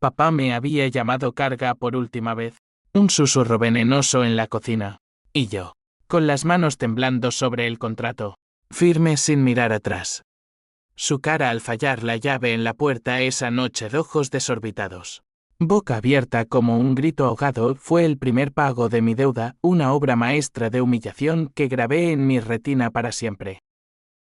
Papá me había llamado carga por última vez. Un susurro venenoso en la cocina. Y yo, con las manos temblando sobre el contrato, firme sin mirar atrás. Su cara al fallar la llave en la puerta esa noche de ojos desorbitados. Boca abierta como un grito ahogado fue el primer pago de mi deuda, una obra maestra de humillación que grabé en mi retina para siempre.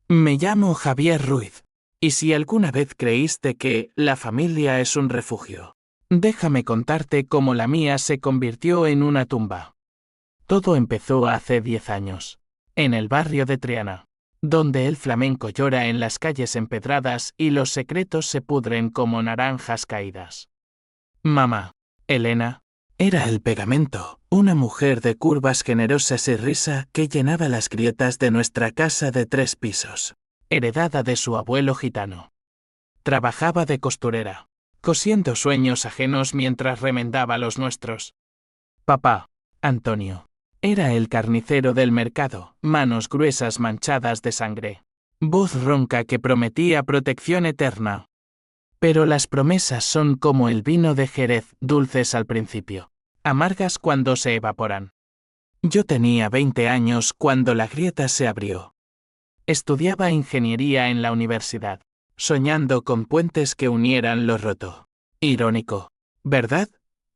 Me llamo Javier Ruiz. Y si alguna vez creíste que la familia es un refugio, déjame contarte cómo la mía se convirtió en una tumba. Todo empezó hace 10 años, en el barrio de Triana, donde el flamenco llora en las calles empedradas y los secretos se pudren como naranjas caídas. Mamá, Elena, era el pegamento, una mujer de curvas generosas y risa que llenaba las grietas de nuestra casa de 3 pisos, heredada de su abuelo gitano. Trabajaba de costurera, cosiendo sueños ajenos mientras remendaba los nuestros. Papá, Antonio, era el carnicero del mercado, manos gruesas manchadas de sangre, voz ronca que prometía protección eterna. Pero las promesas son como el vino de Jerez, dulces al principio, amargas cuando se evaporan. Yo tenía 20 años cuando la grieta se abrió. Estudiaba ingeniería en la universidad, soñando con puentes que unieran lo roto. Irónico, ¿verdad?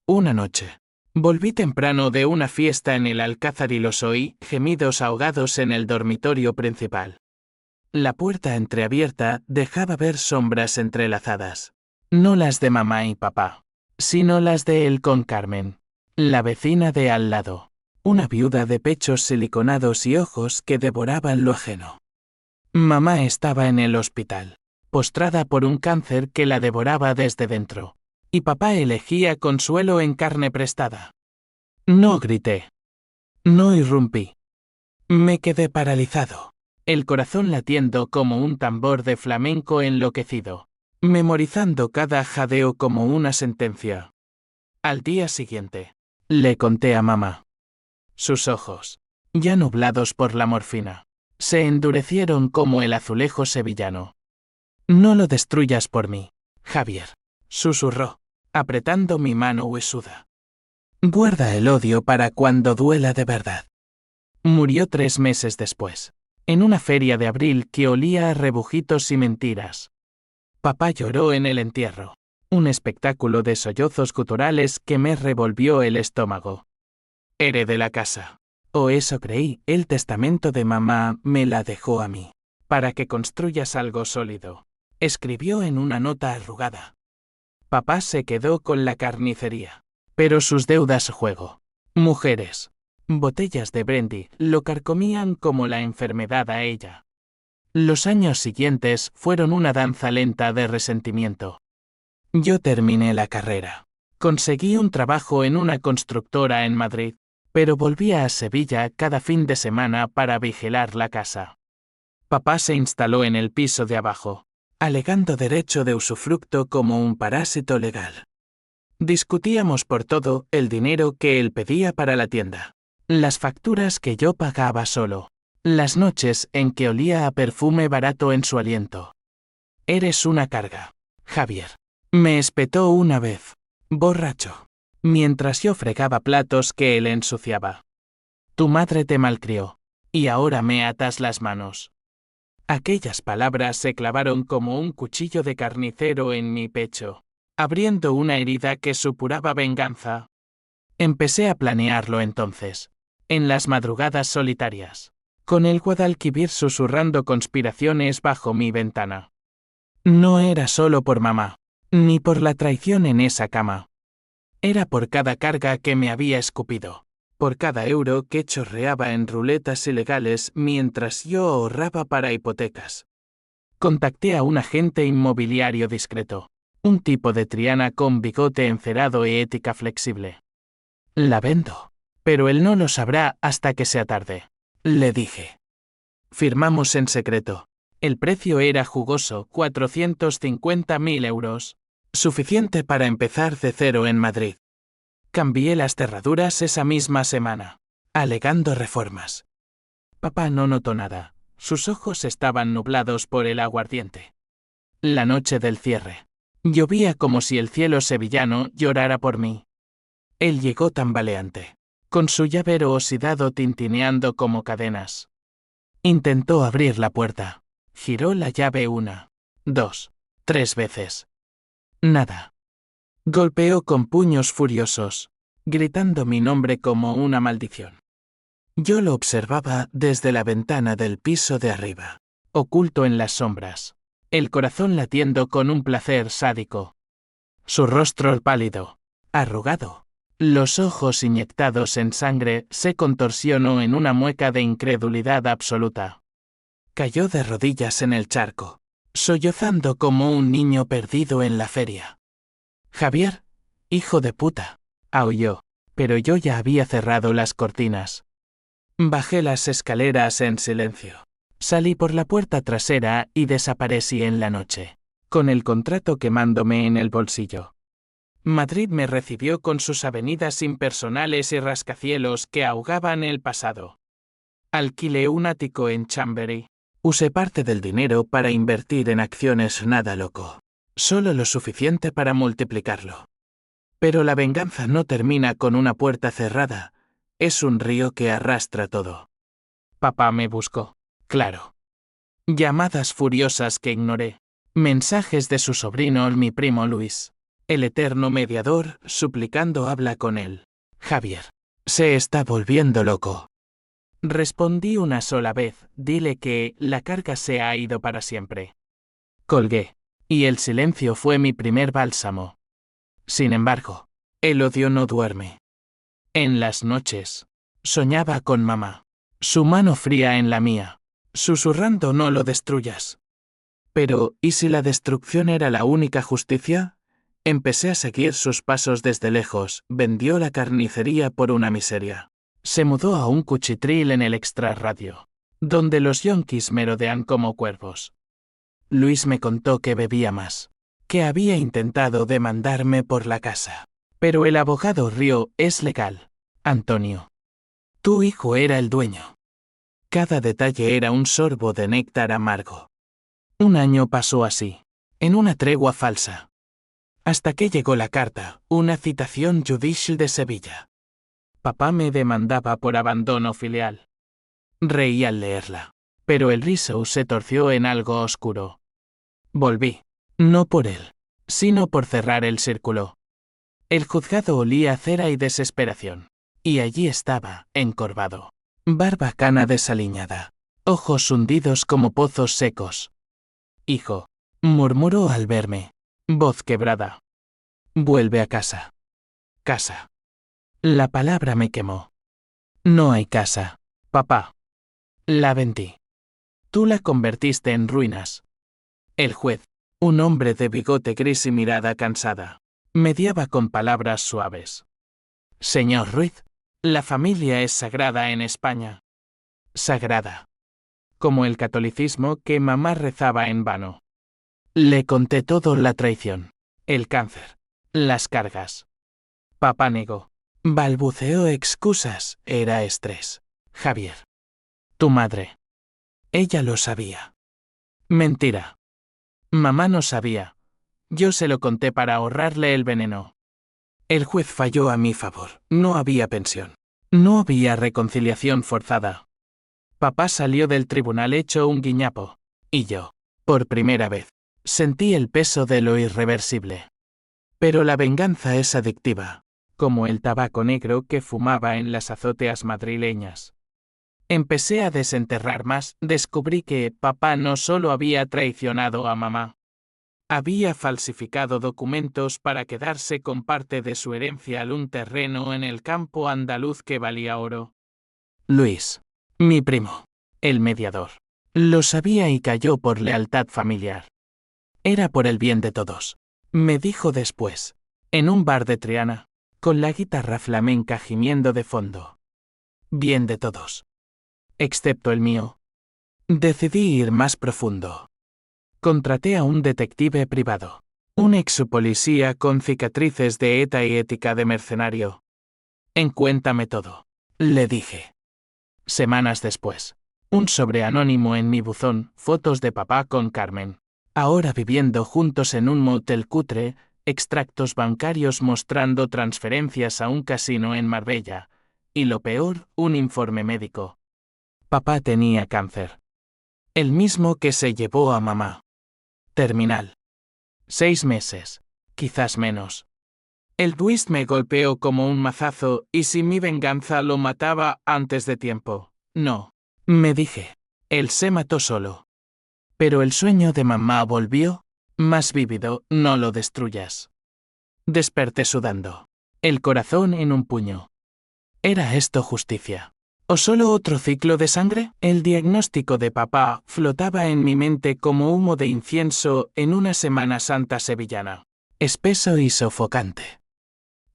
Una noche. Volví temprano de una fiesta en el Alcázar y los oí, gemidos ahogados en el dormitorio principal. La puerta entreabierta dejaba ver sombras entrelazadas. No las de mamá y papá, sino las de él con Carmen, la vecina de al lado, una viuda de pechos siliconados y ojos que devoraban lo ajeno. Mamá estaba en el hospital, postrada por un cáncer que la devoraba desde dentro, y papá elegía consuelo en carne prestada. No grité. No irrumpí. Me quedé paralizado. El corazón latiendo como un tambor de flamenco enloquecido, memorizando cada jadeo como una sentencia. Al día siguiente, le conté a mamá. Sus ojos, ya nublados por la morfina, se endurecieron como el azulejo sevillano. No lo destruyas por mí, Javier, susurró, apretando mi mano huesuda. Guarda el odio para cuando duela de verdad. Murió 3 meses después, en una feria de abril que olía a rebujitos y mentiras. Papá lloró en el entierro, un espectáculo de sollozos guturales que me revolvió el estómago. Heredé la casa, o eso creí, el testamento de mamá me la dejó a mí, para que construyas algo sólido, escribió en una nota arrugada. Papá se quedó con la carnicería, pero sus deudas juego, mujeres, botellas de brandy, lo carcomían como la enfermedad a ella. Los años siguientes fueron una danza lenta de resentimiento. Yo terminé la carrera. Conseguí un trabajo en una constructora en Madrid, pero volvía a Sevilla cada fin de semana para vigilar la casa. Papá se instaló en el piso de abajo, alegando derecho de usufructo como un parásito legal. Discutíamos por todo, el dinero que él pedía para la tienda, las facturas que yo pagaba solo, las noches en que olía a perfume barato en su aliento. Eres una carga, Javier. Me espetó una vez, borracho, mientras yo fregaba platos que él ensuciaba. Tu madre te malcrió, y ahora me atas las manos. Aquellas palabras se clavaron como un cuchillo de carnicero en mi pecho, abriendo una herida que supuraba venganza. Empecé a planearlo entonces, en las madrugadas solitarias, con el Guadalquivir susurrando conspiraciones bajo mi ventana. No era solo por mamá, ni por la traición en esa cama. Era por cada carga que me había escupido, por cada euro que chorreaba en ruletas ilegales mientras yo ahorraba para hipotecas. Contacté a un agente inmobiliario discreto, un tipo de Triana con bigote encerado y ética flexible. La vendo, pero él no lo sabrá hasta que sea tarde, le dije. Firmamos en secreto. El precio era jugoso, 450.000 euros, suficiente para empezar de cero en Madrid. Cambié las cerraduras esa misma semana, alegando reformas. Papá no notó nada, sus ojos estaban nublados por el aguardiente. La noche del cierre, Llovía como si el cielo sevillano llorara por mí. Él llegó tambaleante, con su llavero oxidado tintineando como cadenas. Intentó abrir la puerta. Giró la llave 1, 2, 3 veces. Nada. Golpeó con puños furiosos, gritando mi nombre como una maldición. Yo lo observaba desde la ventana del piso de arriba, oculto en las sombras, el corazón latiendo con un placer sádico. Su rostro pálido, arrugado, los ojos inyectados en sangre se contorsionó en una mueca de incredulidad absoluta. Cayó de rodillas en el charco, sollozando como un niño perdido en la feria. Javier, hijo de puta, aulló, pero yo ya había cerrado las cortinas. Bajé las escaleras en silencio. Salí por la puerta trasera y desaparecí en la noche, con el contrato quemándome en el bolsillo. Madrid me recibió con sus avenidas impersonales y rascacielos que ahogaban el pasado. Alquilé un ático en Chambery. Usé parte del dinero para invertir en acciones nada loco, solo lo suficiente para multiplicarlo. Pero la venganza no termina con una puerta cerrada, es un río que arrastra todo. Papá me buscó, claro. Llamadas furiosas que ignoré. Mensajes de su sobrino, mi primo Luis. El eterno mediador, suplicando habla con él. Javier. Se está volviendo loco. Respondí una sola vez, dile que la carga se ha ido para siempre. Colgué. Y el silencio fue mi primer bálsamo. Sin embargo, el odio no duerme. En las noches, soñaba con mamá. Su mano fría en la mía, susurrando no lo destruyas. Pero, ¿y si la destrucción era la única justicia? Empecé a seguir sus pasos desde lejos, vendió la carnicería por una miseria. Se mudó a un cuchitril en el extrarradio, donde los yonkis merodean como cuervos. Luis me contó que bebía más, que había intentado demandarme por la casa. Pero el abogado rió, es legal, Antonio. Tu hijo era el dueño. Cada detalle era un sorbo de néctar amargo. Un año pasó así, en una tregua falsa. Hasta que llegó la carta, una citación judicial de Sevilla. Papá me demandaba por abandono filial. Reí al leerla, pero el riso se torció en algo oscuro. Volví, no por él, sino por cerrar el círculo. El juzgado olía a cera y desesperación, y allí estaba, encorvado. Barba cana desaliñada, ojos hundidos como pozos secos. Hijo, murmuró al verme, voz quebrada. Vuelve a casa. Casa. La palabra me quemó. No hay casa, papá. La vendí. Tú la convertiste en ruinas. El juez, un hombre de bigote gris y mirada cansada, mediaba con palabras suaves. Señor Ruiz, la familia es sagrada en España. Sagrada. Como el catolicismo que mamá rezaba en vano. Le conté todo, la traición, el cáncer, las cargas. Papá negó. Balbuceó excusas, era estrés. Javier. Tu madre. Ella lo sabía. Mentira. Mamá no sabía. Yo se lo conté para ahorrarle el veneno. El juez falló a mi favor. No había pensión. No había reconciliación forzada. Papá salió del tribunal hecho un guiñapo. Y yo, por primera vez, sentí el peso de lo irreversible. Pero la venganza es adictiva, como el tabaco negro que fumaba en las azoteas madrileñas. Empecé a desenterrar más, descubrí que papá no solo había traicionado a mamá. Había falsificado documentos para quedarse con parte de su herencia en un terreno en el campo andaluz que valía oro. Luis, mi primo, el mediador, lo sabía y cayó por lealtad familiar. Era por el bien de todos, me dijo después, en un bar de Triana, con la guitarra flamenca gimiendo de fondo. Bien de todos. Excepto el mío. Decidí ir más profundo. Contraté a un detective privado, un ex-policía con cicatrices de ETA y ética de mercenario. Encuéntame todo, le dije. Semanas después, un sobre anónimo en mi buzón, fotos de papá con Carmen. Ahora viviendo juntos en un motel cutre, extractos bancarios mostrando transferencias a un casino en Marbella. Y lo peor, un informe médico. Papá tenía cáncer. El mismo que se llevó a mamá. Terminal. 6 meses. Quizás menos. El twist me golpeó como un mazazo, y si mi venganza lo mataba antes de tiempo. No. Me dije. Él se mató solo. Pero el sueño de mamá volvió, más vívido, no lo destruyas. Desperté sudando. El corazón en un puño. ¿Era esto justicia? ¿O solo otro ciclo de sangre? El diagnóstico de papá flotaba en mi mente como humo de incienso en una Semana Santa sevillana. Espeso y sofocante.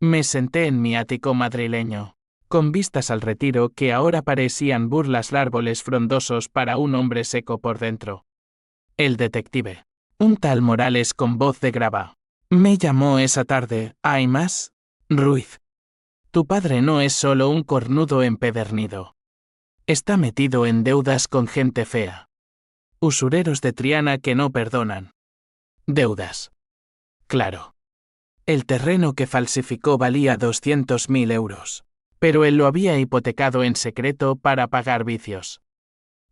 Me senté en mi ático madrileño, con vistas al retiro que ahora parecían burlas árboles frondosos para un hombre seco por dentro. El detective, un tal Morales con voz de grava, me llamó esa tarde. ¿Hay más? Ruiz. Tu padre no es solo un cornudo empedernido. Está metido en deudas con gente fea. Usureros de Triana que no perdonan. Deudas. Claro. El terreno que falsificó valía 200.000 euros. Pero él lo había hipotecado en secreto para pagar vicios.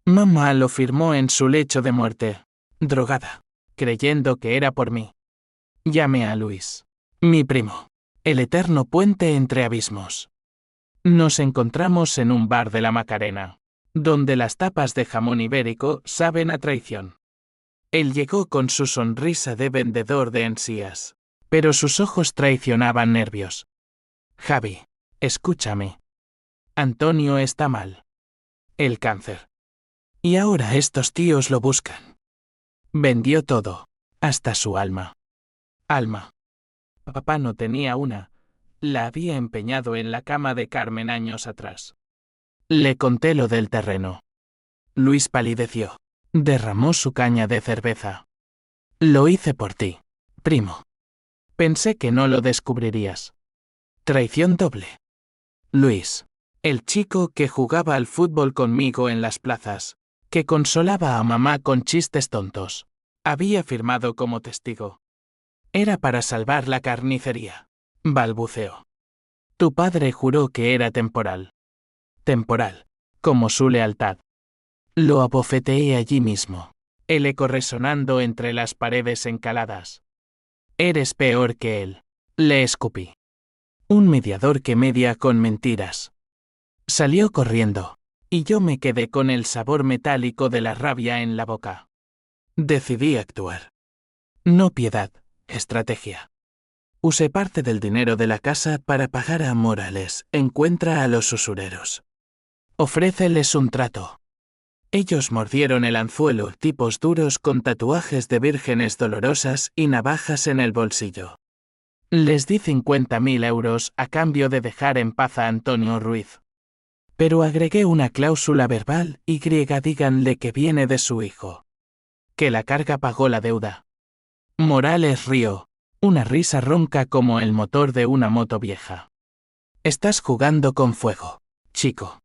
Mamá lo firmó en su lecho de muerte, drogada, creyendo que era por mí. Llamé a Luis, mi primo, el eterno puente entre abismos. Nos encontramos en un bar de la Macarena, donde las tapas de jamón ibérico saben a traición. Él llegó con su sonrisa de vendedor de encías, pero sus ojos traicionaban nervios. Javi, escúchame. Antonio está mal. El cáncer. Y ahora estos tíos lo buscan. Vendió todo, hasta su alma. Alma. Papá no tenía una. La había empeñado en la cama de Carmen años atrás. Le conté lo del terreno. Luis palideció. Derramó su caña de cerveza. Lo hice por ti, primo. Pensé que no lo descubrirías. Traición doble. Luis, el chico que jugaba al fútbol conmigo en las plazas, que consolaba a mamá con chistes tontos, había firmado como testigo. Era para salvar la carnicería. Balbuceó. Tu padre juró que era temporal. Temporal, como su lealtad. Lo abofeteé allí mismo, el eco resonando entre las paredes encaladas. Eres peor que él. Le escupí. Un mediador que media con mentiras. Salió corriendo, y yo me quedé con el sabor metálico de la rabia en la boca. Decidí actuar. No piedad, estrategia. Usé parte del dinero de la casa para pagar a Morales. Encuentra a los usureros. Ofréceles un trato. Ellos mordieron el anzuelo, tipos duros con tatuajes de vírgenes dolorosas y navajas en el bolsillo. Les di 50.000 euros a cambio de dejar en paz a Antonio Ruiz. Pero agregué una cláusula verbal y díganle que viene de su hijo. Que la carga pagó la deuda. Morales rió, una risa ronca como el motor de una moto vieja. Estás jugando con fuego, chico.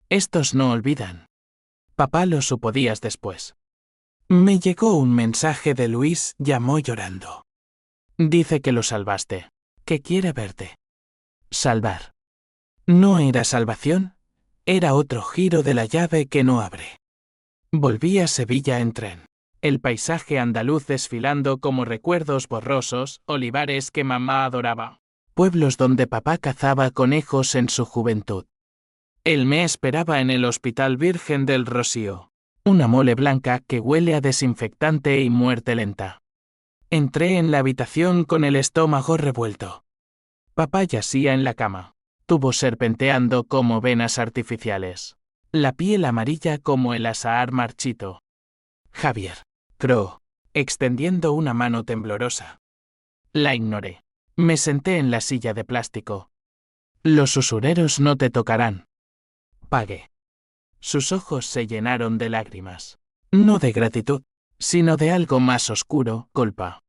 Estos no olvidan. Papá lo supo días después. Me llegó un mensaje de Luis, llamó llorando. Dice que lo salvaste, que quiere verte. Salvar. No era salvación, era otro giro de la llave que no abre. Volví a Sevilla en tren. El paisaje andaluz desfilando como recuerdos borrosos, olivares que mamá adoraba. Pueblos donde papá cazaba conejos en su juventud. Él me esperaba en el Hospital Virgen del Rocío. Una mole blanca que huele a desinfectante y muerte lenta. Entré en la habitación con el estómago revuelto. Papá yacía en la cama, tubos serpenteando como venas artificiales. La piel amarilla como el azahar marchito. Javier, croó, extendiendo una mano temblorosa. La ignoré. Me senté en la silla de plástico. Los usureros no te tocarán. Pagué. Sus ojos se llenaron de lágrimas. No de gratitud, sino de algo más oscuro, culpa.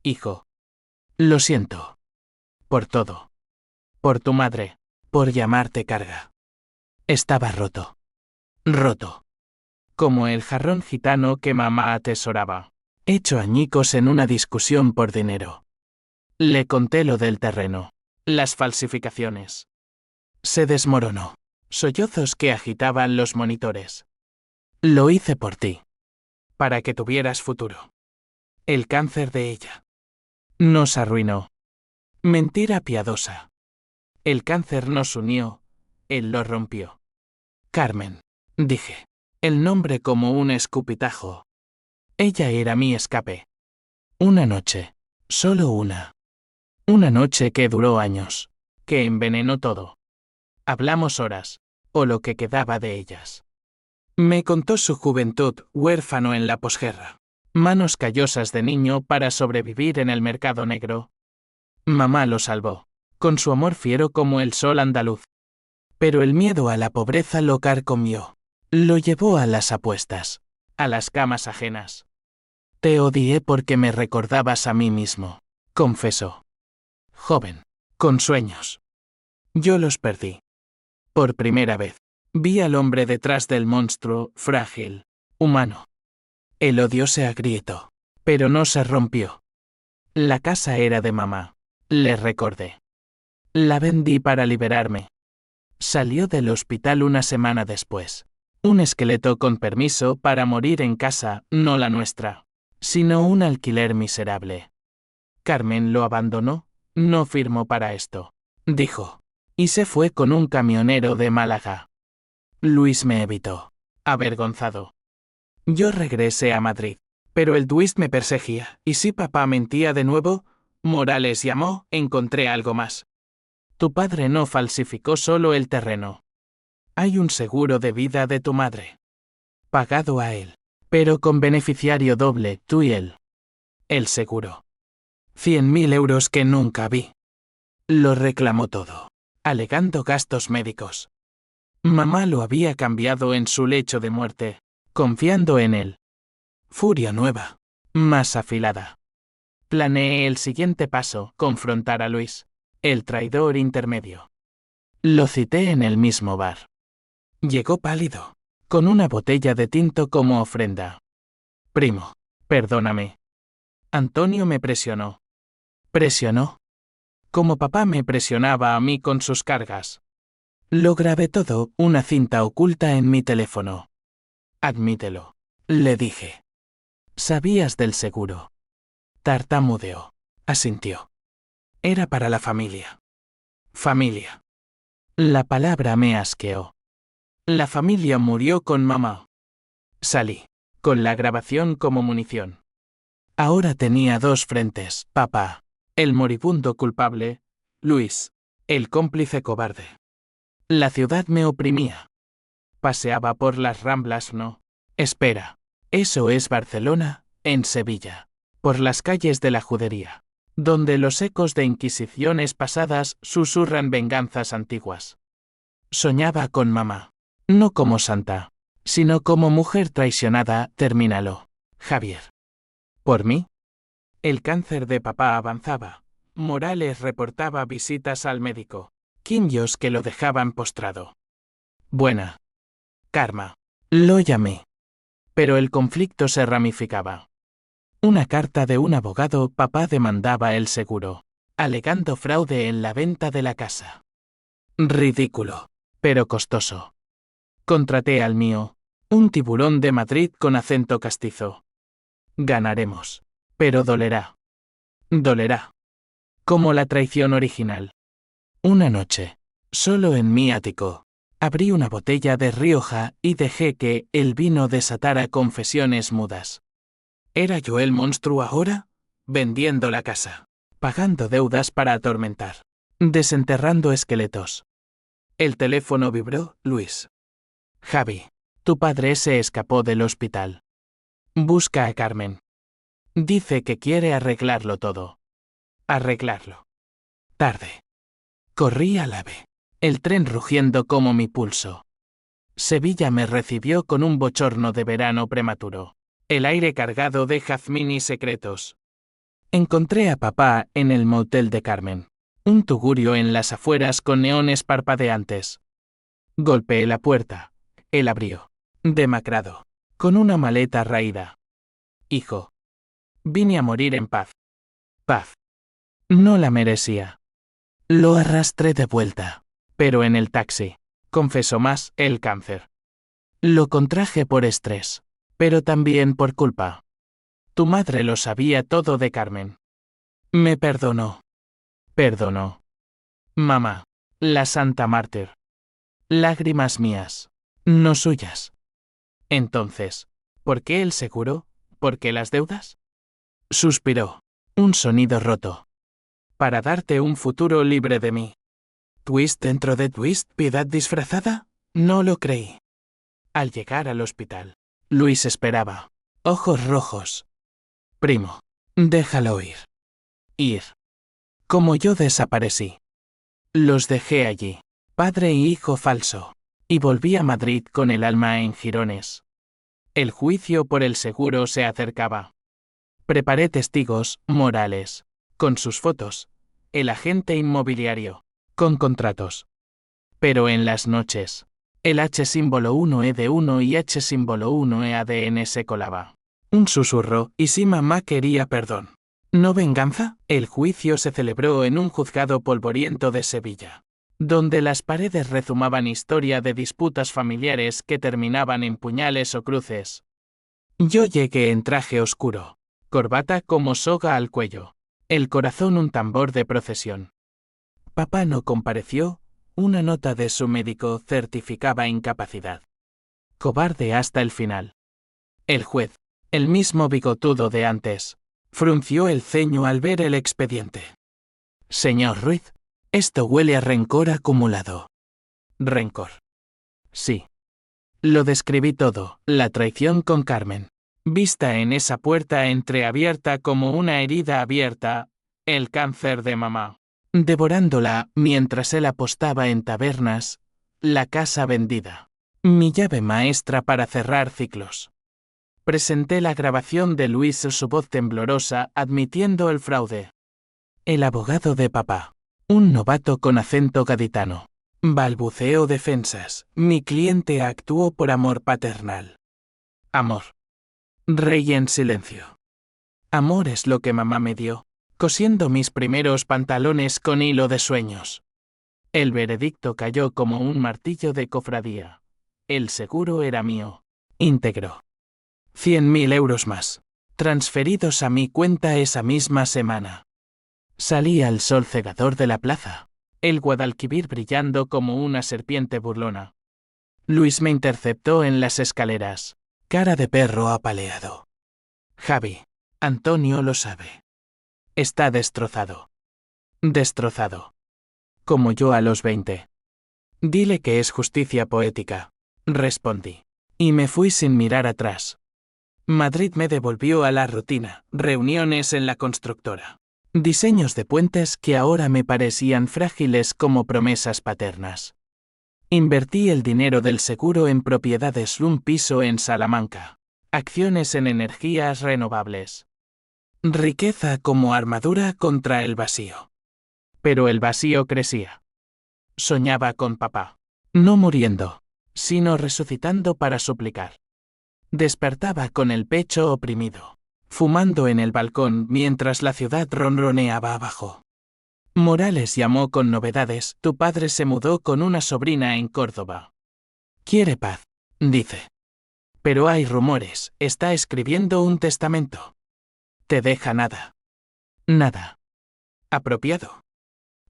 Hijo. Lo siento. Por todo. Por tu madre. Por llamarte carga. Estaba roto. Roto. Como el jarrón gitano que mamá atesoraba. hecho añicos en una discusión por dinero. Le conté lo del terreno, las falsificaciones. Se desmoronó. Sollozos que agitaban los monitores. Lo hice por ti. Para que tuvieras futuro. El cáncer de ella. Nos arruinó. Mentira piadosa. El cáncer nos unió, él lo rompió. Carmen, dije. El nombre como un escupitajo. Ella era mi escape. Una noche. Solo una. Una noche que duró años. Que envenenó todo. Hablamos horas. O lo que quedaba de ellas. Me contó su juventud, huérfano en la posguerra. Manos callosas de niño para sobrevivir en el mercado negro. Mamá lo salvó, con su amor fiero como el sol andaluz. Pero el miedo a la pobreza lo carcomió. Lo llevó a las apuestas, a las camas ajenas. Te odié porque me recordabas a mí mismo, confesó. Joven, con sueños. Yo los perdí. Por primera vez, vi al hombre detrás del monstruo, frágil, humano. El odio se agrietó, pero no se rompió. La casa era de mamá, le recordé. La vendí para liberarme. Salió del hospital una semana después. Un esqueleto con permiso para morir en casa, no la nuestra, sino un alquiler miserable. Carmen lo abandonó, no firmó para esto, dijo, y se fue con un camionero de Málaga. Luis me evitó, avergonzado. Yo regresé a Madrid, pero el twist me perseguía, y si papá mentía de nuevo, Morales llamó, encontré algo más. Tu padre no falsificó solo el terreno. Hay un seguro de vida de tu madre. Pagado a él, pero con beneficiario doble, tú y él. El seguro. 100.000 euros que nunca vi. Lo reclamó todo, alegando gastos médicos. Mamá lo había cambiado en su lecho de muerte, confiando en él. Furia nueva, más afilada. Planeé el siguiente paso, confrontar a Luis, el traidor intermedio. Lo cité en el mismo bar. Llegó pálido, con una botella de tinto como ofrenda. Primo, perdóname. Antonio me presionó. ¿Presionó? Como papá me presionaba a mí con sus cargas. Lo grabé todo, una cinta oculta en mi teléfono. Admítelo, le dije. ¿Sabías del seguro? Tartamudeó. Asintió. Era para la familia. Familia. La palabra me asqueó. La familia murió con mamá. Salí, con la grabación como munición. Ahora tenía dos frentes, papá. El moribundo culpable, Luis, el cómplice cobarde. La ciudad me oprimía. Paseaba por las Ramblas, no. Espera, eso es Barcelona, en Sevilla. Por las calles de la judería, donde los ecos de inquisiciones pasadas susurran venganzas antiguas. Soñaba con mamá, no como santa, sino como mujer traicionada, termínalo, Javier. ¿Por mí? El cáncer de papá avanzaba. Morales reportaba visitas al médico. Quingios que lo dejaban postrado. Buena. Karma. Lo llamé. Pero el conflicto se ramificaba. Una carta de un abogado, papá demandaba el seguro, alegando fraude en la venta de la casa. Ridículo, pero costoso. Contraté al mío, un tiburón de Madrid con acento castizo. Ganaremos, pero dolerá. Dolerá. Como la traición original. Una noche, solo en mi ático, abrí una botella de Rioja y dejé que el vino desatara confesiones mudas. ¿Era yo el monstruo ahora? Vendiendo la casa, pagando deudas para atormentar, desenterrando esqueletos. El teléfono vibró, Luis. Javi, tu padre se escapó del hospital. Busca a Carmen. Dice que quiere arreglarlo todo. Arreglarlo. Tarde. Corrí al AVE, el tren rugiendo como mi pulso. Sevilla me recibió con un bochorno de verano prematuro, el aire cargado de jazmín y secretos. Encontré a papá en el motel de Carmen, un tugurio en las afueras con neones parpadeantes. Golpeé la puerta, él abrió, demacrado, con una maleta raída. Hijo. Vine a morir en paz. Paz. No la merecía. Lo arrastré de vuelta. Pero en el taxi, confesó más, el cáncer. Lo contraje por estrés, pero también por culpa. Tu madre lo sabía todo de Carmen. Me perdonó. Perdonó. Mamá, la santa mártir. Lágrimas mías, no suyas. Entonces, ¿por qué el seguro? ¿Por qué las deudas? Suspiró. Un sonido roto. Para darte un futuro libre de mí. ¿Twist dentro de twist, piedad disfrazada? No lo creí. Al llegar al hospital, Luis esperaba. Ojos rojos. Primo, déjalo ir. Ir. Como yo desaparecí. Los dejé allí, padre y hijo falso, y volví a Madrid con el alma en jirones. El juicio por el seguro se acercaba. Preparé testigos, morales, con sus fotos, el agente inmobiliario, con contratos. Pero en las noches, el H símbolo 1E de 1 y H símbolo 1E ADN se colaba. Un susurro, y si mamá quería perdón. ¿No venganza? El juicio se celebró en un juzgado polvoriento de Sevilla, donde las paredes rezumaban historia de disputas familiares que terminaban en puñales o cruces. Yo llegué en traje oscuro, corbata como soga al cuello, el corazón un tambor de procesión. Papá no compareció, una nota de su médico certificaba incapacidad. Cobarde hasta el final. El juez, el mismo bigotudo de antes, frunció el ceño al ver el expediente. Señor Ruiz, esto huele a rencor acumulado. Rencor. Sí. Lo describí todo, la traición con Carmen. Vista en esa puerta entreabierta como una herida abierta, el cáncer de mamá. Devorándola mientras él apostaba en tabernas, la casa vendida. Mi llave maestra para cerrar ciclos. Presenté la grabación de Luis, su voz temblorosa, admitiendo el fraude. El abogado de papá. Un novato con acento gaditano. Balbuceó defensas. Mi cliente actuó por amor paternal. Amor. Reí en silencio. Amor es lo que mamá me dio, cosiendo mis primeros pantalones con hilo de sueños. El veredicto cayó como un martillo de cofradía. El seguro era mío. Íntegro. 100.000 euros más, transferidos a mi cuenta esa misma semana. Salí al sol cegador de la plaza, el Guadalquivir brillando como una serpiente burlona. Luis me interceptó en las escaleras, cara de perro apaleado. Javi, Antonio lo sabe. Está destrozado. Destrozado. Como yo a los 20. Dile que es justicia poética, respondí. Y me fui sin mirar atrás. Madrid me devolvió a la rutina, reuniones en la constructora. Diseños de puentes que ahora me parecían frágiles como promesas paternas. Invertí el dinero del seguro en propiedades, un piso en Salamanca, acciones en energías renovables. Riqueza como armadura contra el vacío. Pero el vacío crecía. Soñaba con papá, no muriendo, sino resucitando para suplicar. Despertaba con el pecho oprimido, fumando en el balcón mientras la ciudad ronroneaba abajo. Morales llamó con novedades. Tu padre se mudó con una sobrina en Córdoba. Quiere paz, dice. Pero hay rumores, está escribiendo un testamento. Te deja nada. Nada. Apropiado.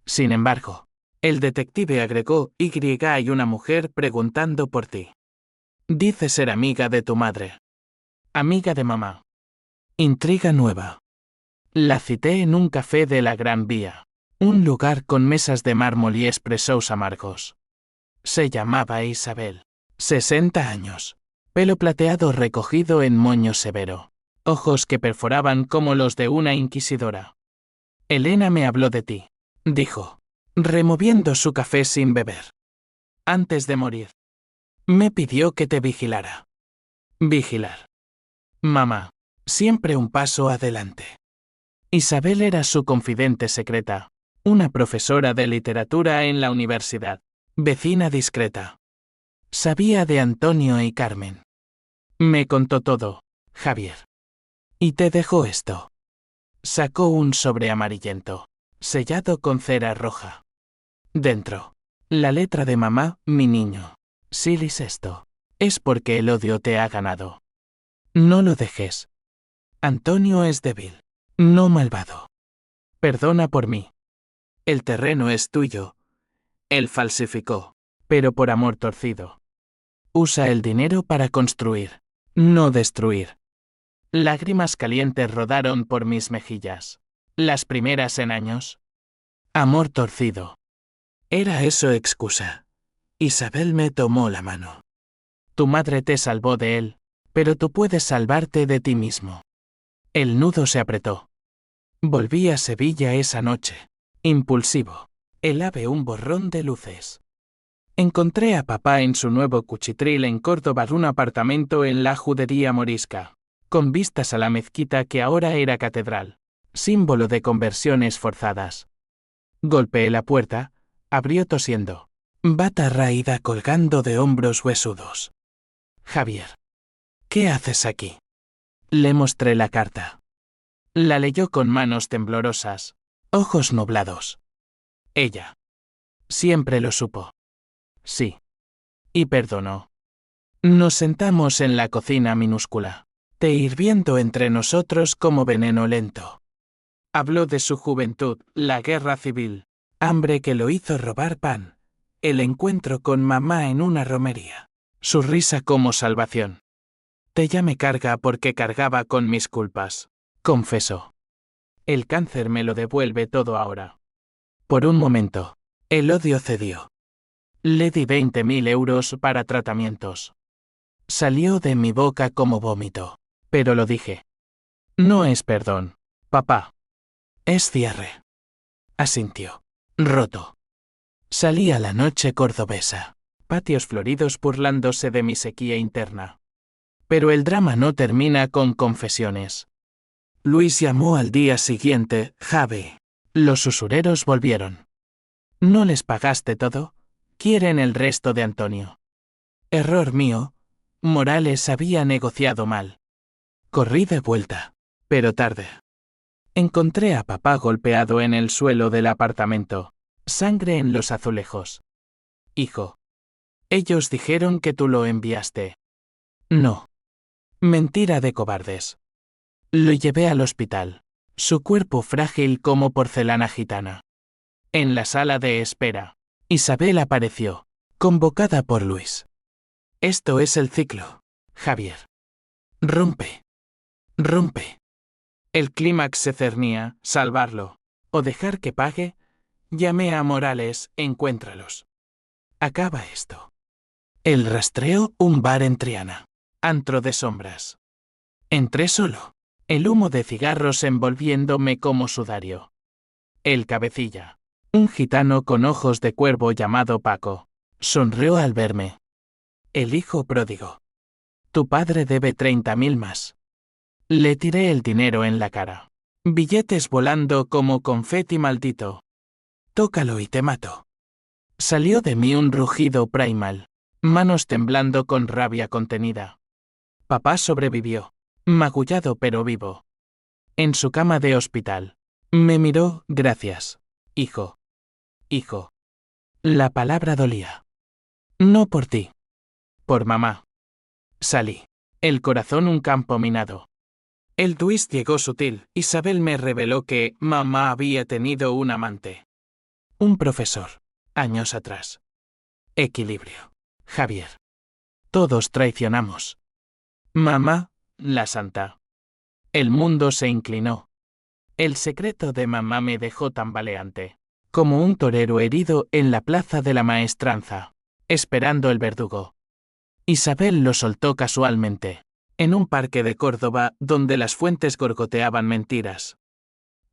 Sin embargo, el detective agregó: hay una mujer preguntando por ti. Dice ser amiga de tu madre. Amiga de mamá. Intriga nueva. La cité en un café de la Gran Vía, un lugar con mesas de mármol y expresos amargos. Se llamaba Isabel. 60 años. Pelo plateado recogido en moño severo. Ojos que perforaban como los de una inquisidora. Elena me habló de ti, dijo, removiendo su café sin beber. Antes de morir. Me pidió que te vigilara. Vigilar. Mamá, siempre un paso adelante. Isabel era su confidente secreta, una profesora de literatura en la universidad, vecina discreta. Sabía de Antonio y Carmen. Me contó todo, Javier. Y te dejó esto. Sacó un sobre amarillento, sellado con cera roja. Dentro, la letra de mamá, mi niño. Si lees esto, es porque el odio te ha ganado. No lo dejes. Antonio es débil, no malvado. Perdona por mí. El terreno es tuyo. Él falsificó, pero por amor torcido. Usa el dinero para construir, no destruir. Lágrimas calientes rodaron por mis mejillas. Las primeras en años. Amor torcido. ¿Era eso excusa? Isabel me tomó la mano. Tu madre te salvó de él, pero tú puedes salvarte de ti mismo. El nudo se apretó. Volví a Sevilla esa noche. Impulsivo. El ave un borrón de luces. Encontré a papá en su nuevo cuchitril en Córdoba, un apartamento en la judería morisca, con vistas a la mezquita que ahora era catedral, símbolo de conversiones forzadas. Golpeé la puerta, abrió tosiendo. Bata raída colgando de hombros huesudos. Javier. ¿Qué haces aquí? Le mostré la carta. La leyó con manos temblorosas, ojos nublados. Ella. Siempre lo supo. Sí. Y perdonó. Nos sentamos en la cocina minúscula, té hirviendo entre nosotros como veneno lento. Habló de su juventud, la guerra civil, hambre que lo hizo robar pan, el encuentro con mamá en una romería, su risa como salvación. Ella me carga porque cargaba con mis culpas, confesó. El cáncer me lo devuelve todo ahora. Por un momento, el odio cedió. Le di 20.000 euros para tratamientos. Salió de mi boca como vómito, pero lo dije. No es perdón, papá. Es cierre. Asintió. Roto. Salí a la noche cordobesa, patios floridos burlándose de mi sequía interna. Pero el drama no termina con confesiones. Luis llamó al día siguiente, Javi. Los usureros volvieron. ¿No les pagaste todo? Quieren el resto de Antonio. Error mío. Morales había negociado mal. Corrí de vuelta, pero tarde. Encontré a papá golpeado en el suelo del apartamento, sangre en los azulejos. Hijo. Ellos dijeron que tú lo enviaste. No. Mentira de cobardes. Lo llevé al hospital, su cuerpo frágil como porcelana gitana. En la sala de espera, Isabel apareció, convocada por Luis. Esto es el ciclo, Javier. Rompe. Rompe. El clímax se cernía, salvarlo, o dejar que pague. Llamé a Morales, encuéntralos. Acaba esto. El rastreo, un bar en Triana. Antro de sombras. Entré solo, el humo de cigarros envolviéndome como sudario. El cabecilla, un gitano con ojos de cuervo llamado Paco, sonrió al verme. El hijo pródigo. Tu padre debe 30.000 más. Le tiré el dinero en la cara. Billetes volando como confeti maldito. Tócalo y te mato. Salió de mí un rugido primal, manos temblando con rabia contenida. Papá sobrevivió, magullado pero vivo. En su cama de hospital. Me miró, gracias, hijo. Hijo. La palabra dolía. No por ti. Por mamá. Salí. El corazón un campo minado. El twist llegó sutil. Isabel me reveló que mamá había tenido un amante. Un profesor. Años atrás. Equilibrio. Javier. Todos traicionamos. Mamá, la santa. El mundo se inclinó. El secreto de mamá me dejó tambaleante, como un torero herido en la plaza de la Maestranza, esperando el verdugo. Isabel lo soltó casualmente, en un parque de Córdoba donde las fuentes gorgoteaban mentiras.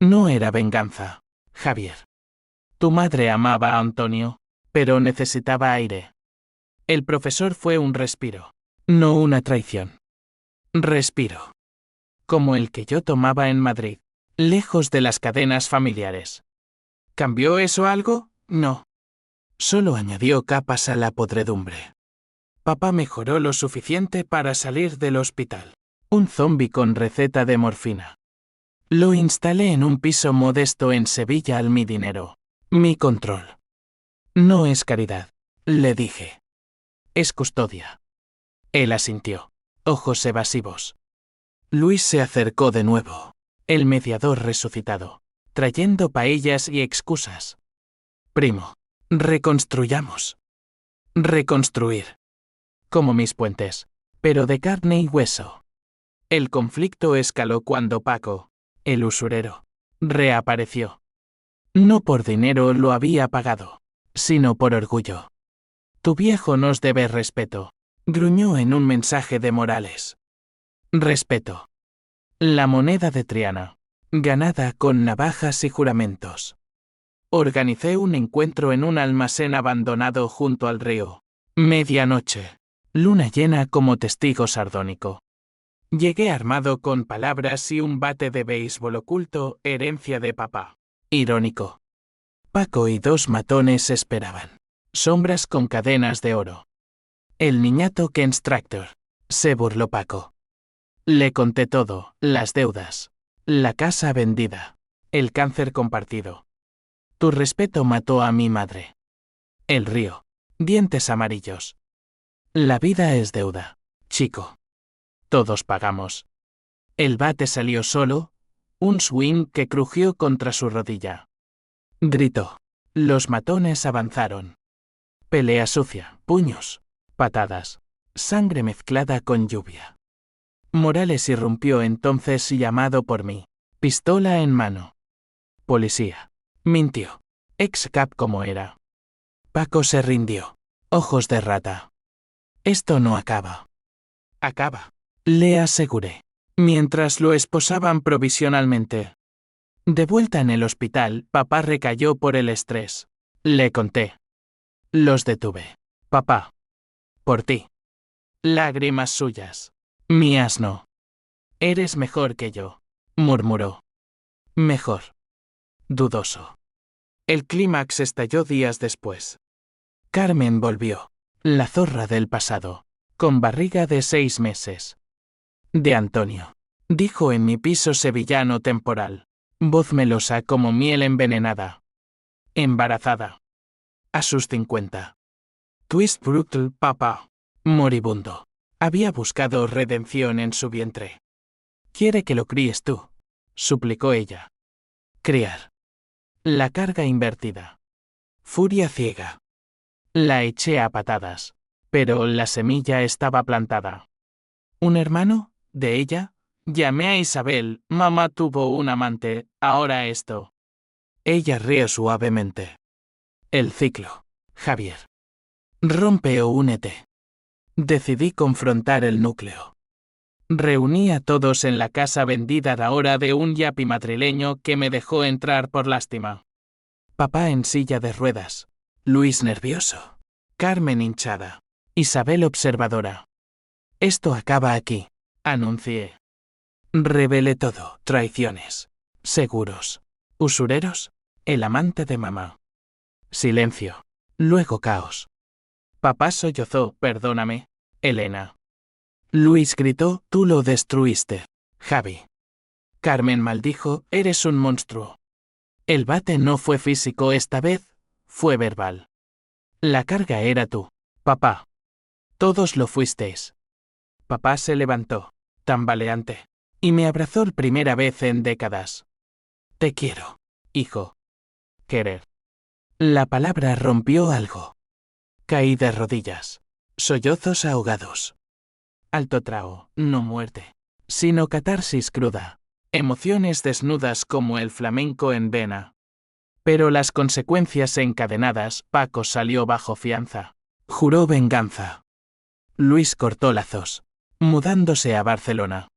No era venganza, Javier. Tu madre amaba a Antonio, pero necesitaba aire. El profesor fue un respiro, no una traición. Respiro. Como el que yo tomaba en Madrid, lejos de las cadenas familiares. ¿Cambió eso algo? No. Solo añadió capas a la podredumbre. Papá mejoró lo suficiente para salir del hospital. Un zombi con receta de morfina. Lo instalé en un piso modesto en Sevilla al mi dinero. Mi control. No es caridad, le dije. Es custodia. Él asintió. Ojos evasivos. Luis se acercó de nuevo. El mediador resucitado. Trayendo paellas y excusas. Primo. Reconstruyamos. Reconstruir. Como mis puentes. Pero de carne y hueso. El conflicto escaló cuando Paco, el usurero, reapareció. No por dinero lo había pagado, sino por orgullo. Tu viejo nos debe respeto, gruñó en un mensaje de Morales. Respeto. La moneda de Triana, ganada con navajas y juramentos. Organicé un encuentro en un almacén abandonado junto al río. Medianoche. Luna llena como testigo sardónico. Llegué armado con palabras y un bate de béisbol oculto, herencia de papá. Irónico. Paco y 2 matones esperaban. Sombras con cadenas de oro. El niñato Kenstractor. Se burló Paco. Le conté todo, las deudas. La casa vendida. El cáncer compartido. Tu respeto mató a mi madre. El río. Dientes amarillos. La vida es deuda, chico. Todos pagamos. El bate salió solo, un swing que crujió contra su rodilla. Gritó. Los matones avanzaron. Pelea sucia, puños, patadas, sangre mezclada con lluvia. Morales irrumpió entonces llamado por mí, pistola en mano. Policía. Mintió. Ex-cap como era. Paco se rindió. Ojos de rata. Esto no acaba. Acaba. Le aseguré, mientras lo esposaban provisionalmente. De vuelta en el hospital, papá recayó por el estrés. Le conté. Los detuve. Papá. Por ti. Lágrimas suyas. Mi asno. Eres mejor que yo, murmuró. Mejor. Dudoso. El clímax estalló días después. Carmen volvió. La zorra del pasado, con barriga de 6 meses. De Antonio, dijo en mi piso sevillano temporal, voz melosa como miel envenenada. Embarazada. A sus 50. Twist brutal, papá. Moribundo. Había buscado redención en su vientre. Quiere que lo críes tú, suplicó ella. Criar. La carga invertida. Furia ciega. La eché a patadas, pero la semilla estaba plantada. ¿Un hermano? ¿De ella? Llamé a Isabel, mamá tuvo un amante, ahora esto. Ella rió suavemente. El ciclo. Javier. Rompe o únete. Decidí confrontar el núcleo. Reuní a todos en la casa vendida ahora de un yapi madrileño que me dejó entrar por lástima. Papá en silla de ruedas. Luis nervioso. Carmen hinchada. Isabel observadora. Esto acaba aquí, anuncié. Revelé todo, traiciones, seguros, usureros, el amante de mamá. Silencio. Luego caos. Papá sollozó, perdóname, Elena. Luis gritó, tú lo destruiste, Javi. Carmen maldijo, eres un monstruo. El bate no fue físico esta vez, fue verbal. La carga era tú, papá. Todos lo fuisteis. Papá se levantó, tambaleante, y me abrazó por primera vez en décadas. Te quiero, hijo. Querer. La palabra rompió algo. Caí de rodillas. Sollozos ahogados. Alto trago, no muerte, sino catarsis cruda. Emociones desnudas como el flamenco en vena. Pero las consecuencias encadenadas, Paco salió bajo fianza. Juró venganza. Luis cortó lazos, mudándose a Barcelona.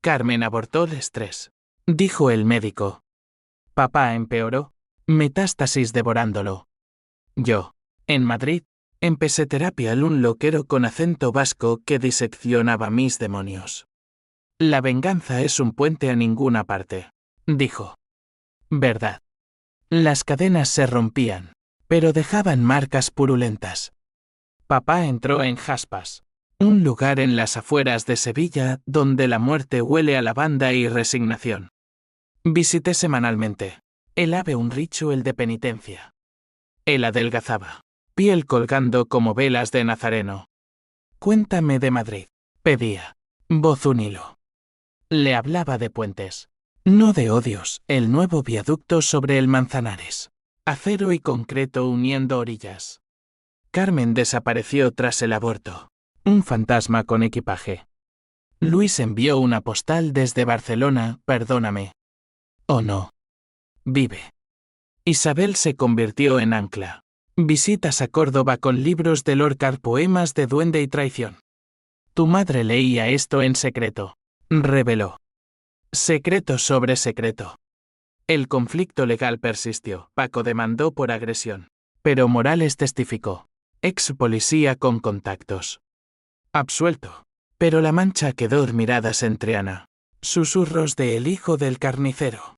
Carmen abortó el estrés, dijo el médico. Papá empeoró, metástasis devorándolo. Yo, en Madrid, empecé terapia en un loquero con acento vasco que diseccionaba mis demonios. La venganza es un puente a ninguna parte, dijo. Verdad. Las cadenas se rompían, pero dejaban marcas purulentas. Papá entró en jaspas. Un lugar en las afueras de Sevilla donde la muerte huele a lavanda y resignación. Visité semanalmente. El ave un ritual de penitencia. Él adelgazaba. Piel colgando como velas de Nazareno. Cuéntame de Madrid. Pedía. Voz un hilo. Le hablaba de puentes. No de odios, el nuevo viaducto sobre el Manzanares. Acero y concreto uniendo orillas. Carmen desapareció tras el aborto. Un fantasma con equipaje. Luis envió una postal desde Barcelona, perdóname. Oh no. Vive. Isabel se convirtió en ancla. Visitas a Córdoba con libros de Lorca, poemas de duende y traición. Tu madre leía esto en secreto. Reveló. Secreto sobre secreto. El conflicto legal persistió. Paco demandó por agresión. Pero Morales testificó. Ex policía con contactos. Absuelto. Pero la mancha quedó miradas entre Ana. Susurros de el hijo del carnicero.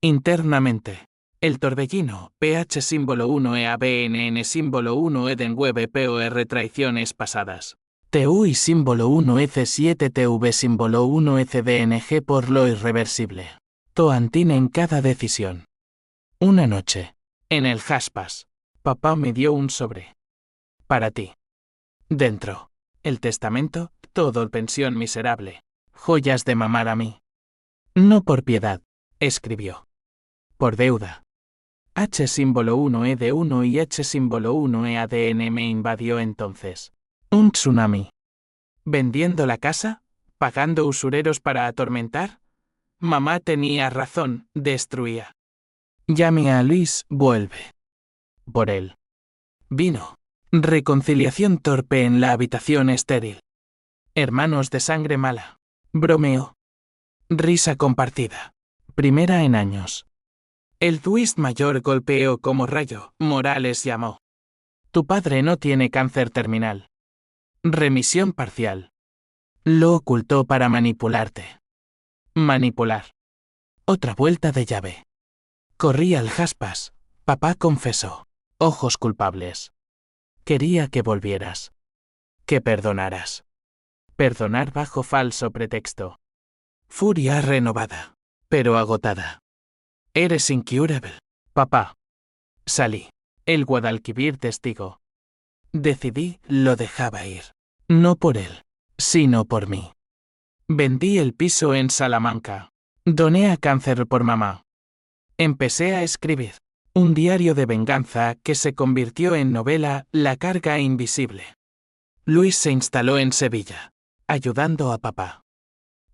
Internamente. El torbellino, PH símbolo 1 EABNN símbolo 1 Edenweb POR traiciones pasadas. TUI símbolo 1 EC7 TV símbolo 1 ECDNG por lo irreversible. Toantín en cada decisión. Una noche. En el Jaspas. Papá me dio un sobre. Para ti. Dentro. El testamento, todo el pensión miserable. Joyas de mamar a mí. No por piedad, escribió. Por deuda. H símbolo 1 ED1 y H símbolo 1 EADN me invadió entonces. Un tsunami. ¿Vendiendo la casa? ¿Pagando usureros para atormentar? Mamá tenía razón, destruía. Llame a Luis, vuelve. Por él. Vino. Reconciliación torpe en la habitación estéril. Hermanos de sangre mala. Bromeo. Risa compartida. Primera en años. El twist mayor golpeó como rayo. Morales llamó. Tu padre no tiene cáncer terminal. Remisión parcial. Lo ocultó para manipularte. Manipular. Otra vuelta de llave. Corrí al Jaspas. Papá confesó. Ojos culpables. Quería que volvieras. Que perdonaras. Perdonar bajo falso pretexto. Furia renovada. Pero agotada. Eres incurable. Papá. Salí. El Guadalquivir testigo. Decidí, lo dejaba ir. No por él, sino por mí. Vendí el piso en Salamanca. Doné a cáncer por mamá. Empecé a escribir. Un diario de venganza que se convirtió en novela La carga invisible. Luis se instaló en Sevilla, ayudando a papá.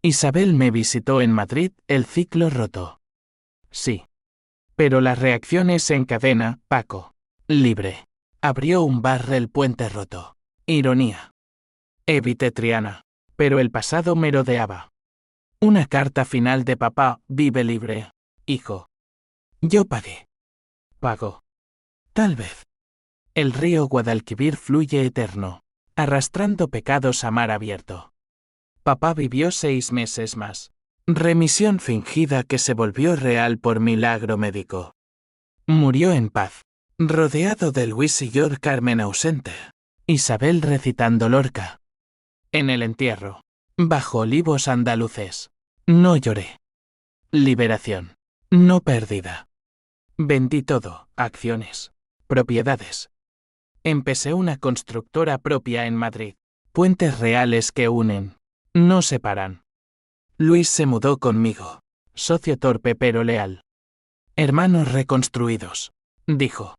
Isabel me visitó en Madrid, el ciclo roto. Sí. Pero las reacciones en cadena, Paco. Libre. Abrió un bar el puente roto. Ironía. Evité Triana. Pero el pasado merodeaba. Una carta final de papá, vive libre. Hijo. Yo pagué. Pago. Tal vez. El río Guadalquivir fluye eterno, arrastrando pecados a mar abierto. Papá vivió 6 meses más. Remisión fingida que se volvió real por milagro médico. Murió en paz, rodeado de Luis y George Carmen ausente. Isabel recitando Lorca. En el entierro, bajo olivos andaluces. No lloré. Liberación. No pérdida. Vendí todo, acciones, propiedades. Empecé una constructora propia en Madrid. Puentes reales que unen, no separan. Luis se mudó conmigo, socio torpe pero leal. Hermanos reconstruidos, dijo.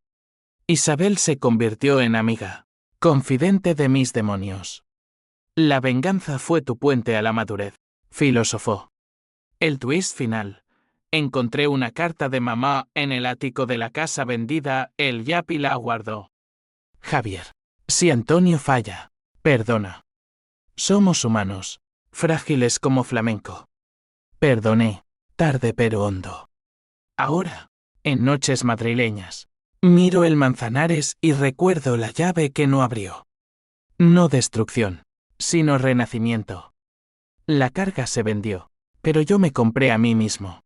Isabel se convirtió en amiga, confidente de mis demonios. La venganza fue tu puente a la madurez, filosofó. El twist final. Encontré una carta de mamá en el ático de la casa vendida, el Yapi la guardó. Javier. Si Antonio falla, perdona. Somos humanos, frágiles como flamenco. Perdoné, tarde pero hondo. Ahora, en noches madrileñas, miro el Manzanares y recuerdo la llave que no abrió. No destrucción, sino renacimiento. La carga se vendió, pero yo me compré a mí mismo.